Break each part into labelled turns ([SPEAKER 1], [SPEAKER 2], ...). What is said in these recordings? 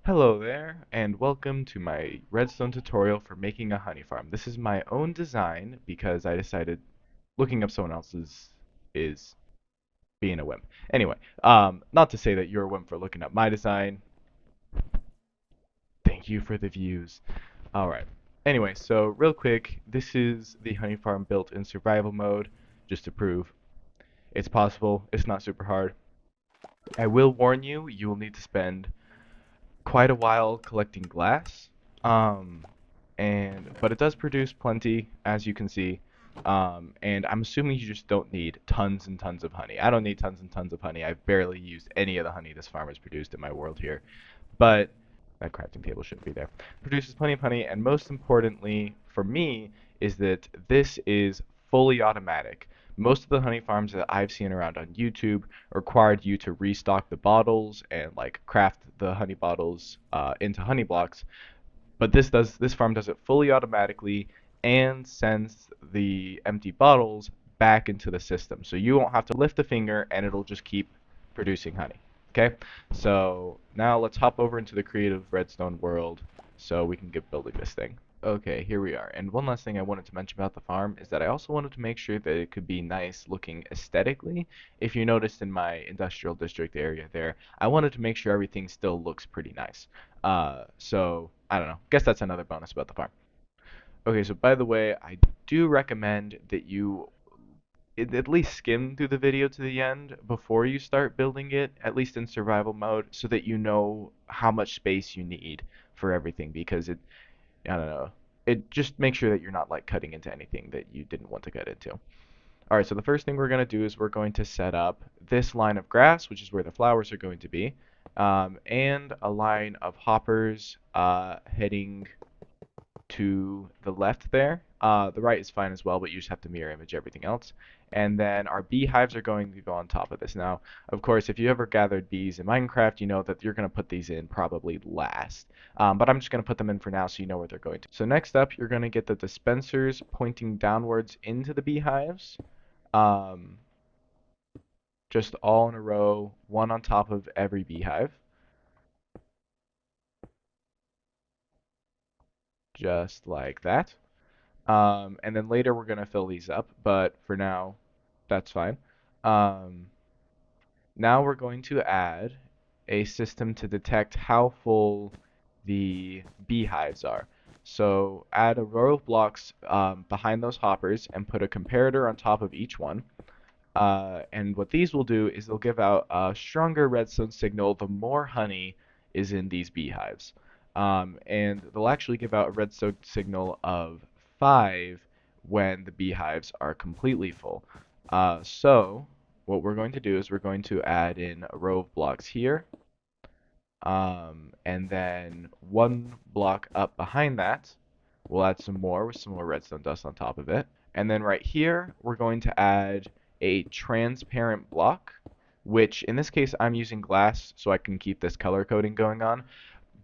[SPEAKER 1] Hello there, and welcome to my Redstone tutorial for making a honey farm. This is my own design because I decided looking up someone else's is being a wimp. Anyway, not to say that you're a wimp for looking up my design. Thank you for the views. Alright. Anyway, so real quick, this is the honey farm built in survival mode, just to prove it's possible. It's not super hard. I will warn you, you will need to spend quite a while collecting glass. Um, but it does produce plenty, as you can see. And I'm assuming you just don't need tons and tons of honey. I don't need tons and tons of honey. I've barely used any of the honey this farm has produced in my world here. But that crafting table shouldn't be there. Produces plenty of honey, and most importantly for me is that this is fully automatic. Most of the honey farms that I've seen around on YouTube required you to restock the bottles and like craft the honey bottles into honey blocks, but this farm does it fully automatically and sends the empty bottles back into the system. So you won't have to lift a finger and it'll just keep producing honey. Okay? So now let's hop over into the creative redstone world so we can get building this thing. Okay, here we are. And one last thing I wanted to mention about the farm is that I also wanted to make sure that it could be nice looking aesthetically. If you noticed in my industrial district area there, I wanted to make sure everything still looks pretty nice. So I don't know. Guess that's another bonus about the farm. Okay, so by the way, I do recommend that you at least skim through the video to the end before you start building it, at least in survival mode, so that you know how much space you need for everything because I don't know. It just makes sure that you're not like cutting into anything that you didn't want to cut into. All right, so the first thing we're going to do is we're going to set up this line of grass, which is where the flowers are going to be, and a line of hoppers heading to the left there. The right is fine as well, but you just have to mirror image everything else. And then our beehives are going to go on top of this. Now, of course, if you ever gathered bees in Minecraft, you know that you're going to put these in probably last. But I'm just going to put them in for now so you know where they're going to. So next up, you're going to get the dispensers pointing downwards into the beehives. Um, just all in a row, one on top of every beehive. Just like that. And then later we're going to fill these up, but for now, that's fine. Um, Now we're going to add a system to detect how full the beehives are. So add a row of blocks behind those hoppers and put a comparator on top of each one. And what these will do is they'll give out a stronger redstone signal the more honey is in these beehives. And they'll actually give out a redstone signal of 5 when the beehives are completely full. So what we're going to do is we're going to add in a row of blocks here, and then one block up behind that, we'll add some more with some more redstone dust on top of it. And then right here, we're going to add a transparent block, which in this case I'm using glass so I can keep this color coding going on.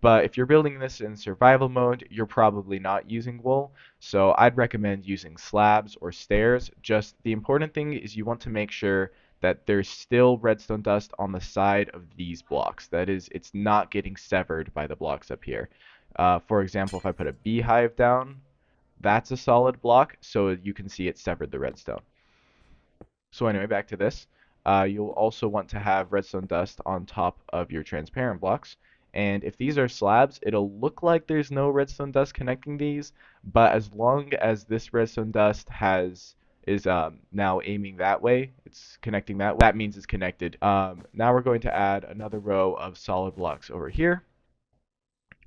[SPEAKER 1] But if you're building this in survival mode, you're probably not using wool. So I'd recommend using slabs or stairs. Just the important thing is you want to make sure that there's still redstone dust on the side of these blocks. That is, it's not getting severed by the blocks up here. For example, if I put a beehive down, that's a solid block, so you can see it severed the redstone. So anyway, back to this. You'll also want to have redstone dust on top of your transparent blocks. And if these are slabs, it'll look like there's no redstone dust connecting these, but as long as this redstone dust is now aiming that way, it's connecting that way, that means it's connected. Now we're going to add another row of solid blocks over here,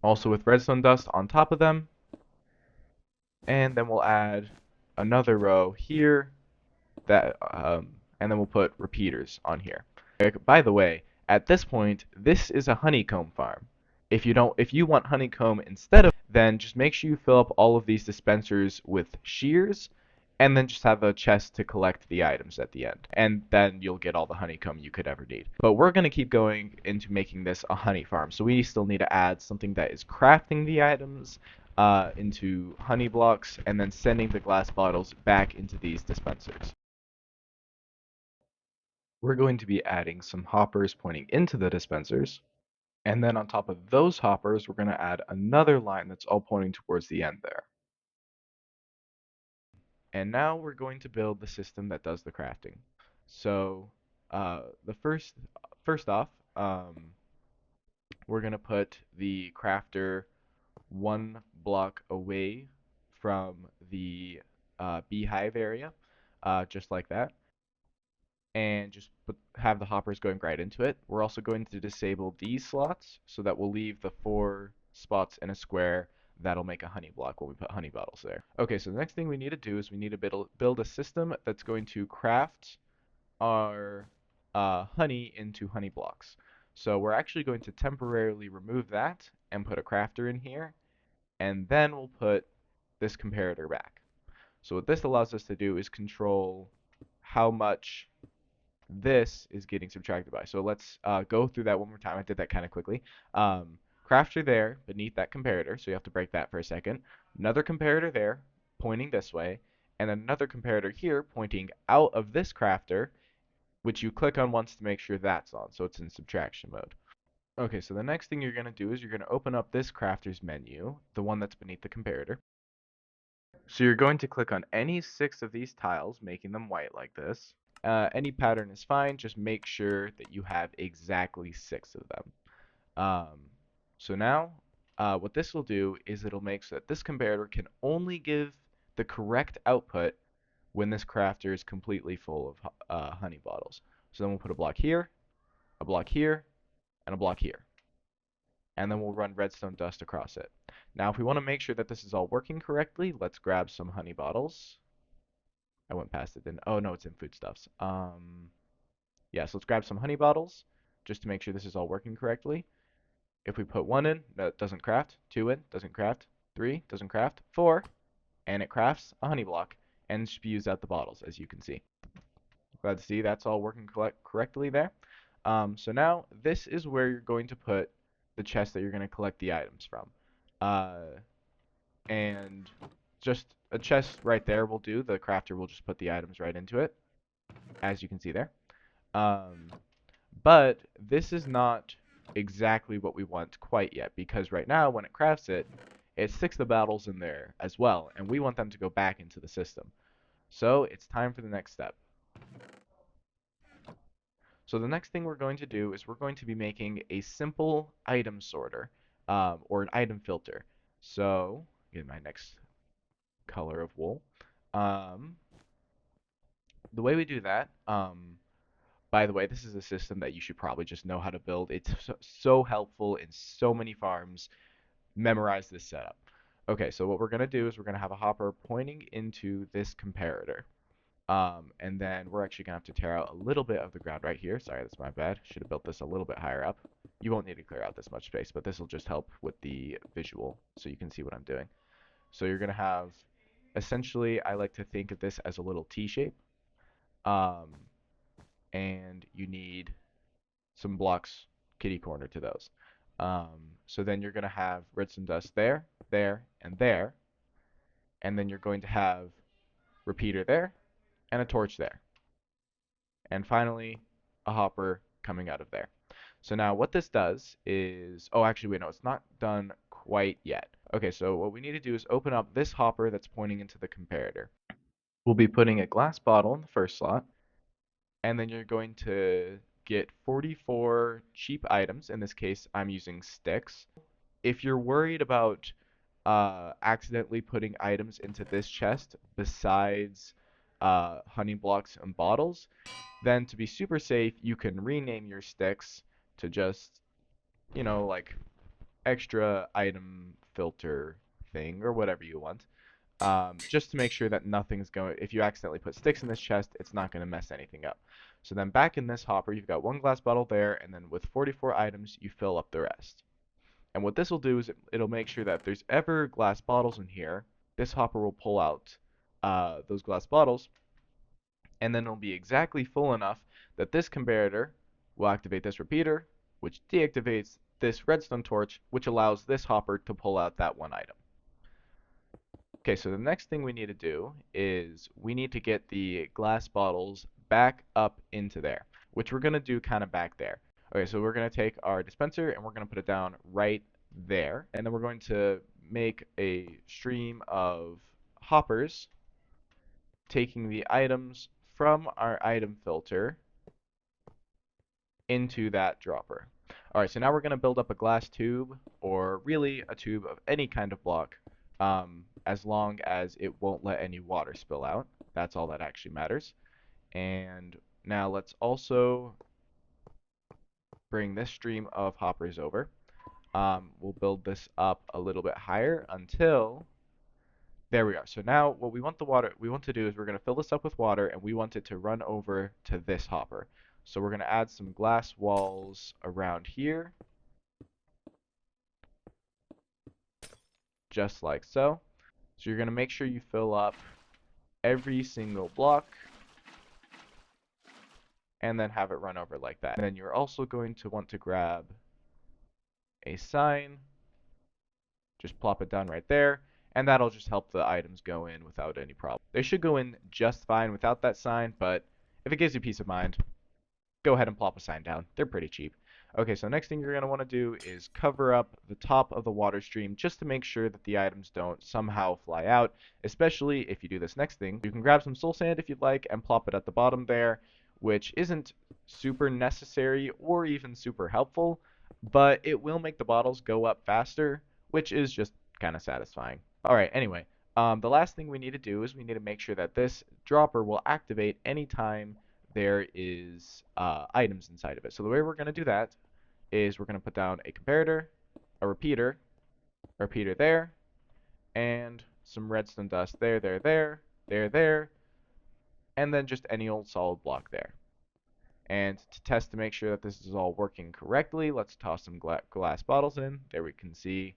[SPEAKER 1] also with redstone dust on top of them. And then we'll add another row here and then we'll put repeaters on here. By the way, at this point, this is a honeycomb farm. If you want honeycomb instead of, then just make sure you fill up all of these dispensers with shears, and then just have a chest to collect the items at the end. And then you'll get all the honeycomb you could ever need. But we're going to keep going into making this a honey farm, so we still need to add something that is crafting the items into honey blocks, and then sending the glass bottles back into these dispensers. We're going to be adding some hoppers pointing into the dispensers, And then on top of those hoppers, we're going to add another line that's all pointing towards the end there. And now we're going to build the system that does the crafting. So the first off, we're going to put the crafter one block away from the beehive area, just like that, and just have the hoppers going right into it. We're also going to disable these slots so that we'll leave the 4 spots in a square that'll make a honey block when we put honey bottles there. Okay, so the next thing we need to do is we need to build a system that's going to craft our honey into honey blocks. So we're actually going to temporarily remove that and put a crafter in here, and then we'll put this comparator back. So what this allows us to do is control how much this is getting subtracted by. So let's go through that one more time. I did that kind of quickly. Crafter there beneath that comparator, so you have to break that for a second. Another comparator there pointing this way, and another comparator here pointing out of this crafter, which you click on once to make sure that's on, so it's in subtraction mode. Okay, so the next thing you're going to do is you're going to open up this crafter's menu, the one that's beneath the comparator. So you're going to click on any 6 of these tiles, making them white like this. Any pattern is fine, just make sure that you have exactly 6 of them. So now, what this will do is it'll make so that this comparator can only give the correct output when this crafter is completely full of honey bottles. So then we'll put a block here, and a block here. And then we'll run Redstone Dust across it. Now, if we want to make sure that this is all working correctly, let's grab some honey bottles. I went past it, didn't. Oh no, it's in foodstuffs. Yeah, so let's grab some honey bottles just to make sure this is all working correctly. If we put 1 in, that doesn't craft. 2 in, doesn't craft. 3, doesn't craft. 4, and it crafts a honey block and spews out the bottles, as you can see. Glad to see that's all working correctly there. So now this is where you're going to put the chest that you're going to collect the items from. And just a chest right there will do. The crafter will just put the items right into it, as you can see there. But this is not exactly what we want quite yet, because right now when it crafts it, it sticks the bottles in there as well, and we want them to go back into the system. So it's time for the next step. So the next thing we're going to do is we're going to be making a simple item sorter, or an item filter. So, get my next color of wool. The way we do that, by the way, this is a system that you should probably just know how to build. It's so helpful in so many farms. Memorize this setup. Okay, so what we're going to do is we're going to have a hopper pointing into this comparator. And then we're actually going to have to tear out a little bit of the ground right here. Sorry, that's my bad. Should have built this a little bit higher up. You won't need to clear out this much space, but this will just help with the visual so you can see what I'm doing. So you're going to have, essentially, I like to think of this as a little T shape. And you need some blocks kitty corner to those. So then you're going to have redstone dust there, there, and there. And then you're going to have repeater there and a torch there. And finally, a hopper coming out of there. So now what this does is, oh, actually, wait, no, it's not done quite yet. Okay, so what we need to do is open up this hopper that's pointing into the comparator. We'll be putting a glass bottle in the first slot, and then you're going to get 44 cheap items. In this case, I'm using sticks. If you're worried about accidentally putting items into this chest besides honey blocks and bottles, then to be super safe, you can rename your sticks to just, like extra item filter thing or whatever you want. Just to make sure that nothing's going, if you accidentally put sticks in this chest, it's not going to mess anything up. So then back in this hopper, you've got 1 glass bottle there, and then with 44 items, you fill up the rest. And what this will do is it'll make sure that if there's ever glass bottles in here, this hopper will pull out those glass bottles, and then it'll be exactly full enough that this comparator will activate this repeater, which deactivates this redstone torch, which allows this hopper to pull out that one item. Okay, so the next thing we need to do is we need to get the glass bottles back up into there, which we're going to do kind of back there. Okay, so we're going to take our dispenser and we're going to put it down right there. And then we're going to make a stream of hoppers, taking the items from our item filter into that dropper. All right, so now we're going to build up a glass tube, or really a tube of any kind of block, as long as it won't let any water spill out. That's all that actually matters. And now let's also bring this stream of hoppers over. We'll build this up a little bit higher until there we are. So now what we want to do is we're going to fill this up with water and we want it to run over to this hopper. So we're going to add some glass walls around here, just like so. So you're going to make sure you fill up every single block and then have it run over like that. And then you're also going to want to grab a sign, just plop it down right there, and that'll just help the items go in without any problem. They should go in just fine without that sign, but if it gives you peace of mind, go ahead and plop a sign down. They're pretty cheap. Okay, so next thing you're going to want to do is cover up the top of the water stream just to make sure that the items don't somehow fly out, especially if you do this next thing. You can grab some soul sand if you'd like and plop it at the bottom there, which isn't super necessary or even super helpful, but it will make the bottles go up faster, which is just kind of satisfying. Alright, anyway, the last thing we need to do is we need to make sure that this dropper will activate anytime there is items inside of it. So the way we're going to do that is we're going to put down a comparator, a repeater there, and some redstone dust there, and then just any old solid block there. And to test to make sure that this is all working correctly, let's toss some glass bottles in. There we can see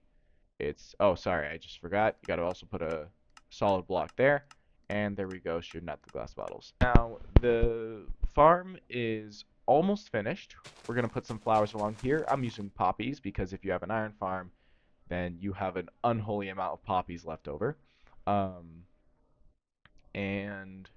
[SPEAKER 1] it's, oh, sorry, I just forgot. You got to also put a solid block there. And there we go, shooting at the glass bottles. Now, the farm is almost finished. We're going to put some flowers along here. I'm using poppies because if you have an iron farm, then you have an unholy amount of poppies left over. And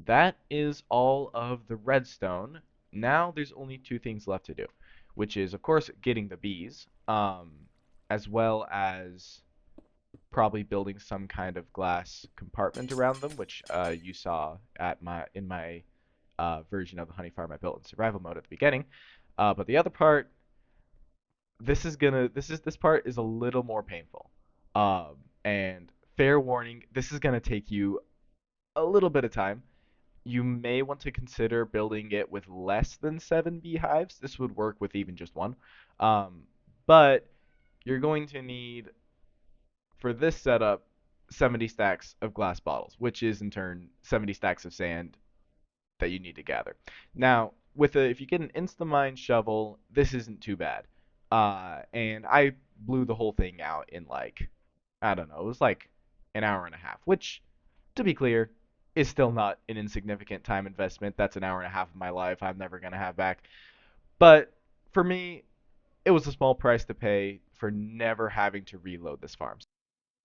[SPEAKER 1] that is all of the redstone. Now there's only two things left to do, which is, of course, getting the bees, as well as probably building some kind of glass compartment around them, which you saw at my version of the honey farm I built in survival mode at the beginning. But the other part, this part is a little more painful. And fair warning, this is gonna take you a little bit of time. You may want to consider building it with less than 7 beehives. This would work with even just one. Um, but you're going to need, for this setup, 70 stacks of glass bottles, which is in turn 70 stacks of sand that you need to gather. Now, if you get an Instamine shovel, this isn't too bad. And I blew the whole thing out in like, I don't know, it was like an hour and a half, which, to be clear, is still not an insignificant time investment. That's an hour and a half of my life I'm never going to have back. But for me, it was a small price to pay for never having to reload this farm.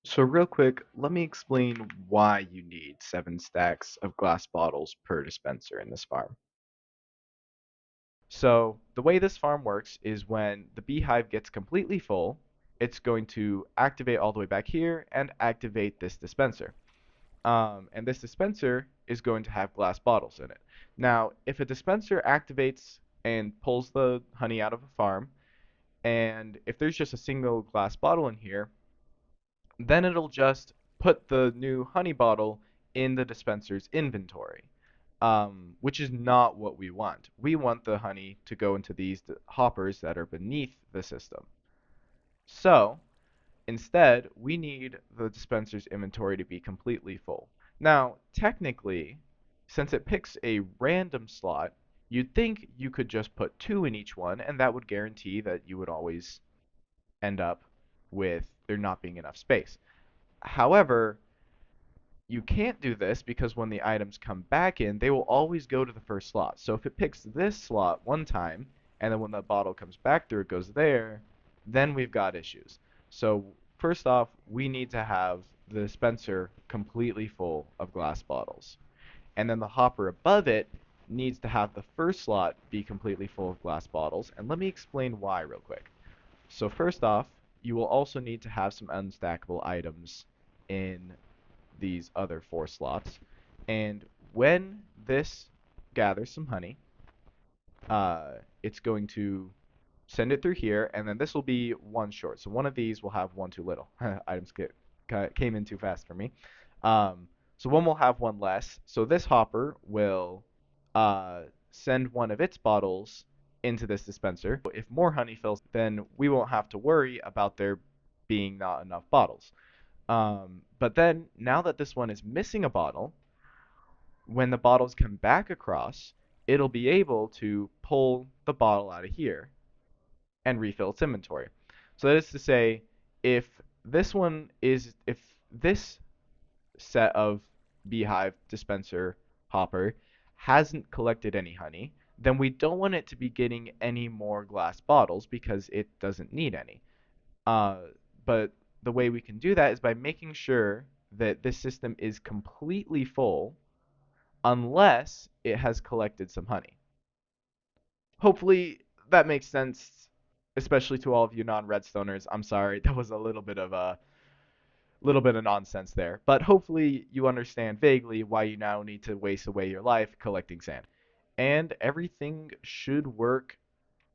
[SPEAKER 1] So real quick, let me explain why you need 7 stacks of glass bottles per dispenser in this farm. So the way this farm works is when the beehive gets completely full, it's going to activate all the way back here and activate this dispenser. And this dispenser is going to have glass bottles in it. Now, if a dispenser activates and pulls the honey out of a farm, and if there's just a single glass bottle in here, then it'll just put the new honey bottle in the dispenser's inventory, which is not what we want. We want the honey to go into these hoppers that are beneath the system. So, instead, we need the dispenser's inventory to be completely full. Now, technically, since it picks a random slot, you'd think you could just put 2 in each one, and that would guarantee that you would always end up with there not being enough space. However, you can't do this because when the items come back in, they will always go to the first slot. So if it picks this slot one time, and then when the bottle comes back through, it goes there, then we've got issues. So first off, we need to have the dispenser completely full of glass bottles. And then the hopper above it needs to have the first slot be completely full of glass bottles, and let me explain why real quick. So first off, you will also need to have some unstackable items in these other four slots. And when this gathers some honey, it's going to send it through here, and then this will be one short. So one of these will have one too little. Items came in too fast for me. So one will have one less. So this hopper will send one of its bottles into this dispenser. If more honey fills, then we won't have to worry about there being not enough bottles. But then, now that this one is missing a bottle, when the bottles come back across, it'll be able to pull the bottle out of here and refill its inventory. So that is to say, if if this set of Beehive dispenser hopper hasn't collected any honey, then we don't want it to be getting any more glass bottles because it doesn't need any. Uh, but the way we can do that is by making sure that this system is completely full unless it has collected some honey. Hopefully that makes sense, especially to all of you non-Redstoners. I'm sorry, that was a little bit of nonsense there, but hopefully you understand vaguely why you now need to waste away your life collecting sand. And everything should work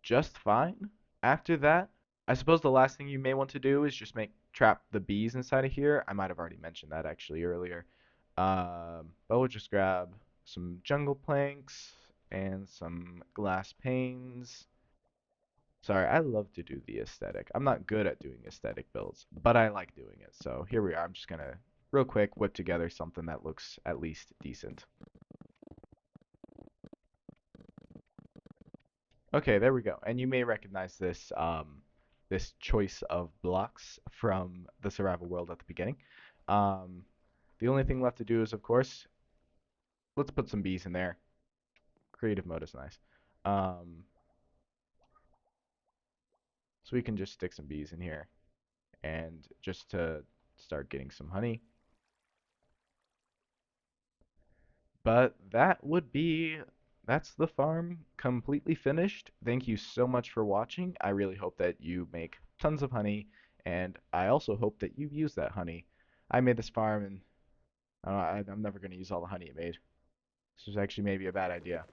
[SPEAKER 1] just fine after that. I suppose the last thing you may want to do is just make trap the bees inside of here. I might have already mentioned that actually earlier. But we'll just grab some jungle planks and some glass panes. Sorry, I love to do the aesthetic. I'm not good at doing aesthetic builds, but I like doing it. So here we are. I'm just gonna real quick whip together something that looks at least decent. Okay, there we go. And you may recognize this choice of blocks from the survival world at the beginning. Um, the only thing left to do is, of course, let's put some bees in there. Creative mode is nice. Um, so we can just stick some bees in here, and just to start getting some honey. But that's the farm completely finished. Thank you so much for watching. I really hope that you make tons of honey, and I also hope that you use that honey. I made this farm, and I'm never going to use all the honey it made. This was actually maybe a bad idea.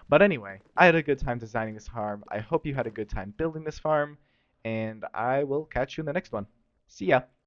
[SPEAKER 1] But anyway, I had a good time designing this farm. I hope you had a good time building this farm, and I will catch you in the next one. See ya!